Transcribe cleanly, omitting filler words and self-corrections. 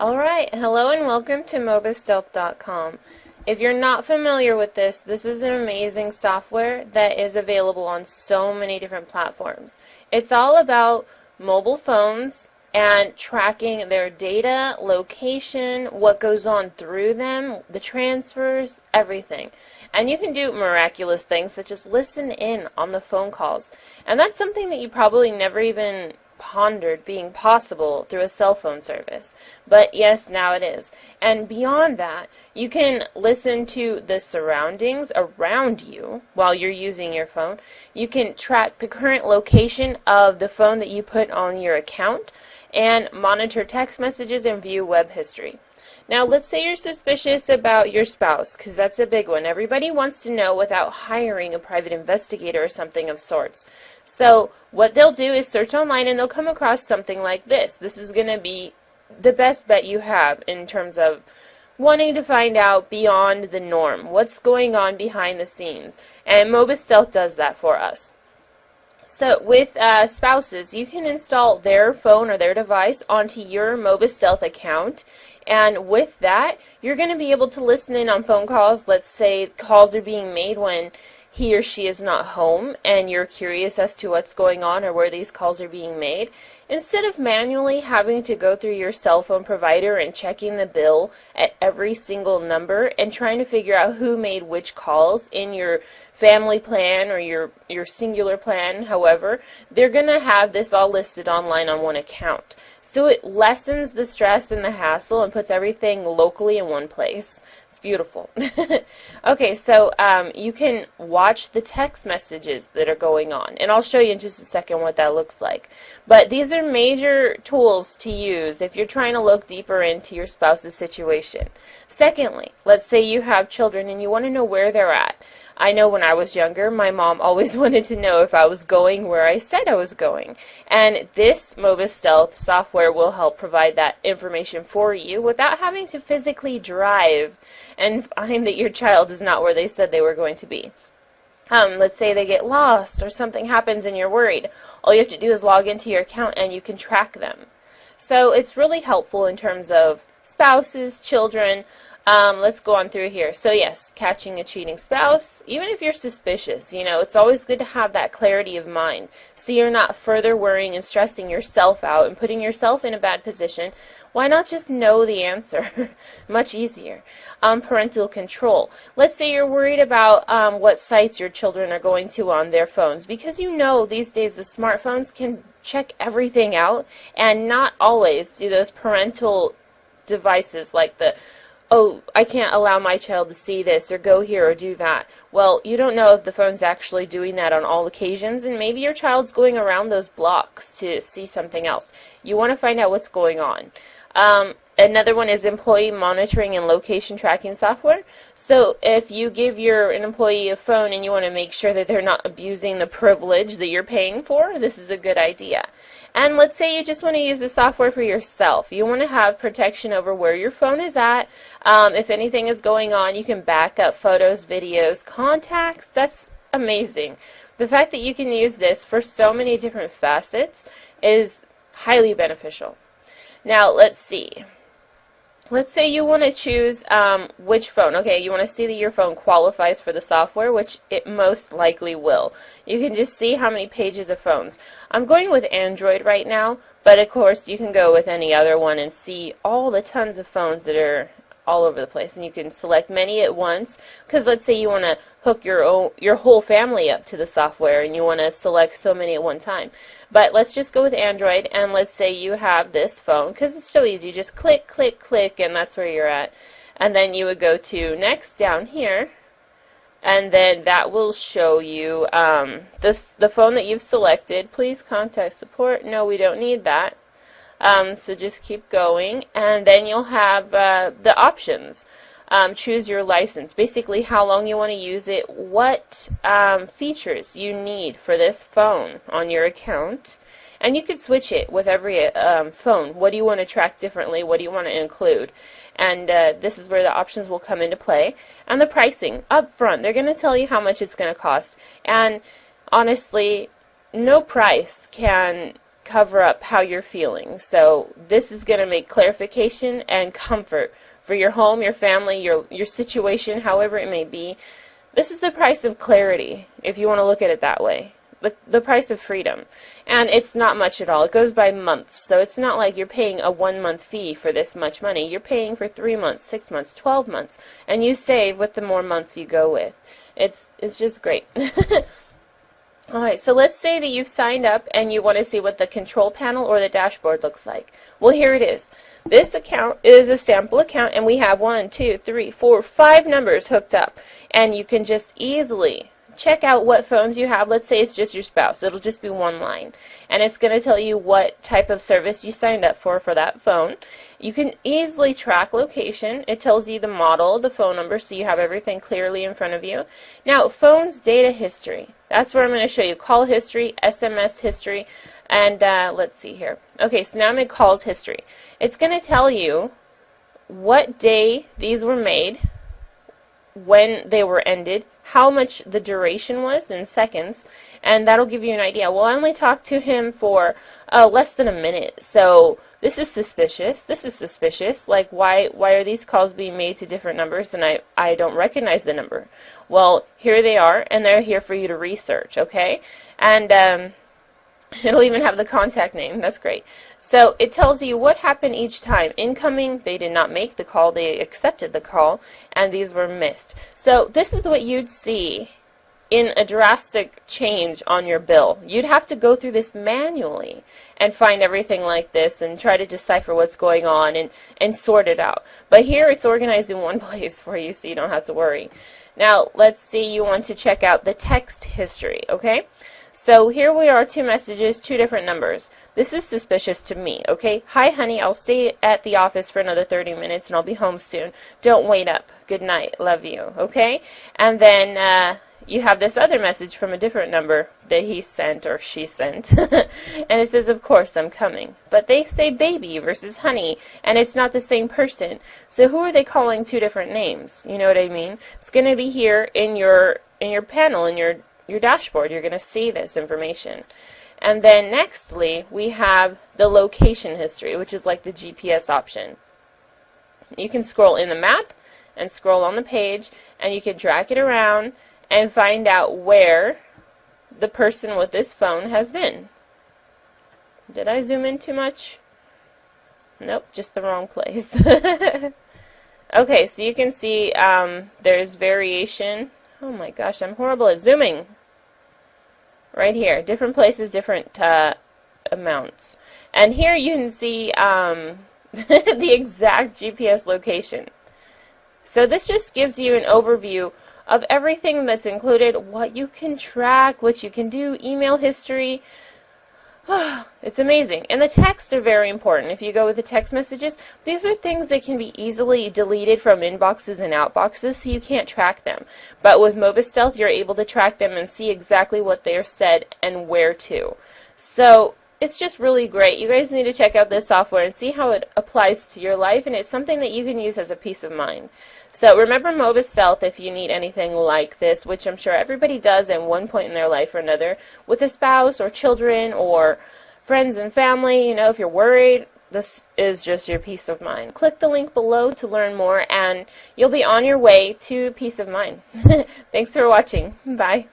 Alright, hello and welcome to MobiStealth.com. If you're not familiar with this is an amazing software that is available on so many different platforms. It's all about mobile phones and tracking their data, location, what goes on through them, the transfers, everything. And you can do miraculous things such as listen in on the phone calls. And that's something that you probably never even pondered being possible through a cell phone service. But yes, now it is. And beyond that, you can listen to the surroundings around you while you're using your phone. You can track the current location of the phone that you put on your account and monitor text messages and view web history. Now, let's say you're suspicious about your spouse, because that's a big one. Everybody wants to know without hiring a private investigator or something of sorts. So what they'll do is search online and they'll come across something like this. This is going to be the best bet you have in terms of wanting to find out beyond the norm, what's going on behind the scenes. And MobiStealth does that for us. So with spouses, you can install their phone or their device onto your MobiStealth account, and with that, you're going to be able to listen in on phone calls. Let's say calls are being made when he or she is not home and you're curious as to what's going on or where these calls are being made. Instead of manually having to go through your cell phone provider and checking the bill at every single number and trying to figure out who made which calls in your family plan or your singular plan, however, they're going to have this all listed online on one account. So it lessens the stress and the hassle and puts everything locally in one place. It's beautiful. Okay, so you can watch the text messages that are going on, and I'll show you in just a second what that looks like. But these are major tools to use if you're trying to look deeper into your spouse's situation. Secondly, let's say you have children and you want to know where they're at. I know when I was younger, my mom always wanted to know if I was going where I said I was going. And this MobiStealth software will help provide that information for you without having to physically drive and find that your child is not where they said they were going to be. Let's say they get lost or something happens and you're worried. All you have to do is log into your account and you can track them. So it's really helpful in terms of spouses, children. Let's go on through here. So yes, catching a cheating spouse, even if you're suspicious, it's always good to have that clarity of mind so you're not further worrying and stressing yourself out and putting yourself in a bad position. Why not just know the answer? Much easier. Parental control. Let's say you're worried about what sites your children are going to on their phones, because these days the smartphones can check everything out, and not always do those parental devices like oh, I can't allow my child to see this or go here or do that. Well, you don't know if the phone's actually doing that on all occasions, and maybe your child's going around those blocks to see something else. You want to find out what's going on. Another one is employee monitoring and location tracking software. So if you give an employee a phone and you want to make sure that they're not abusing the privilege that you're paying for, this is a good idea. And let's say you just want to use the software for yourself. You want to have protection over where your phone is at. If anything is going on, you can back up photos, videos, contacts. That's amazing. The fact that you can use this for so many different facets is highly beneficial. Now, let's see. Let's say you want to choose which phone. Okay, you want to see that your phone qualifies for the software, which it most likely will. You can just see how many pages of phones. I'm going with Android right now, but of course you can go with any other one and see all the tons of phones that are all over the place, and you can select many at once, because let's say you want to hook your whole family up to the software and you want to select so many at one time. But let's just go with Android, and let's say you have this phone, because it's so easy. You just click, click, click, and that's where you're at. And then you would go to next down here, and then that will show you the phone that you've selected. Please contact support. No, we don't need that. So just keep going, and then you'll have the options. Choose your license, basically how long you want to use it, what features you need for this phone on your account, and you could switch it with every phone. What do you want to track differently? What do you want to include? And this is where the options will come into play. And the pricing up front, they're going to tell you how much it's going to cost, and honestly, no price can cover up how you're feeling. So this is going to make clarification and comfort for your home, your family, your situation, however it may be. This is the price of clarity, if you want to look at it that way. The price of freedom. And it's not much at all. It goes by months. So it's not like you're paying a 1-month fee for this much money. You're paying for 3 months, 6 months, 12 months. And you save with the more months you go with. It's just great. Alright, so let's say that you've signed up and you want to see what the control panel or the dashboard looks like. Well, here it is. This account is a sample account, and we have 1, 2, 3, 4, 5 numbers hooked up. And you can just easily check out what phones you have. Let's say it's just your spouse. It'll just be one line. And it's going to tell you what type of service you signed up for that phone. You can easily track location. It tells you the model, the phone number, so you have everything clearly in front of you. Now, phone's data history. That's where I'm going to show you call history, SMS history, and let's see here. Okay, so now I'm in calls history. It's going to tell you what day these were made, when they were ended, how much the duration was in seconds, and that'll give you an idea. Well, I only talked to him for less than a minute, so this is suspicious. This is suspicious. Like, why are these calls being made to different numbers and I don't recognize the number? Well, here they are, and they're here for you to research, okay? And it'll even have the contact name. That's great. So it tells you what happened each time. Incoming, they did not make the call, they accepted the call, and these were missed. So this is what you'd see in a drastic change on your bill. You'd have to go through this manually and find everything like this and try to decipher what's going on and sort it out. But here it's organized in one place for you, so you don't have to worry. Now, let's see, you want to check out the text history, okay? So here we are, 2 messages, 2 different numbers. This is suspicious to me, okay? Hi, honey, I'll stay at the office for another 30 minutes and I'll be home soon. Don't wait up. Good night. Love you, okay? And then you have this other message from a different number that he sent or she sent. And it says, of course, I'm coming. But they say baby versus honey, and it's not the same person. So who are they calling 2 different names? You know what I mean? It's going to be here in your panel, in your dashboard. You're going to see this information. And then nextly, we have the location history, which is like the GPS option. You can scroll in the map and scroll on the page, and you can drag it around and find out where the person with this phone has been. Did I zoom in too much? Nope, just the wrong place. Okay, so you can see there's variation. Oh my gosh, I'm horrible at zooming. Right here, different places, different amounts. And here you can see the exact GPS location. So this just gives you an overview of everything that's included, what you can track, what you can do, email history. It's amazing. And the texts are very important. If you go with the text messages, these are things that can be easily deleted from inboxes and outboxes, so you can't track them. But with MobiStealth, you're able to track them and see exactly what they are said and where to. So it's just really great. You guys need to check out this software and see how it applies to your life, and it's something that you can use as a peace of mind. So remember MobiStealth if you need anything like this, which I'm sure everybody does at one point in their life or another, with a spouse or children or friends and family. You know, if you're worried, this is just your peace of mind. Click the link below to learn more, and you'll be on your way to peace of mind. Thanks for watching. Bye.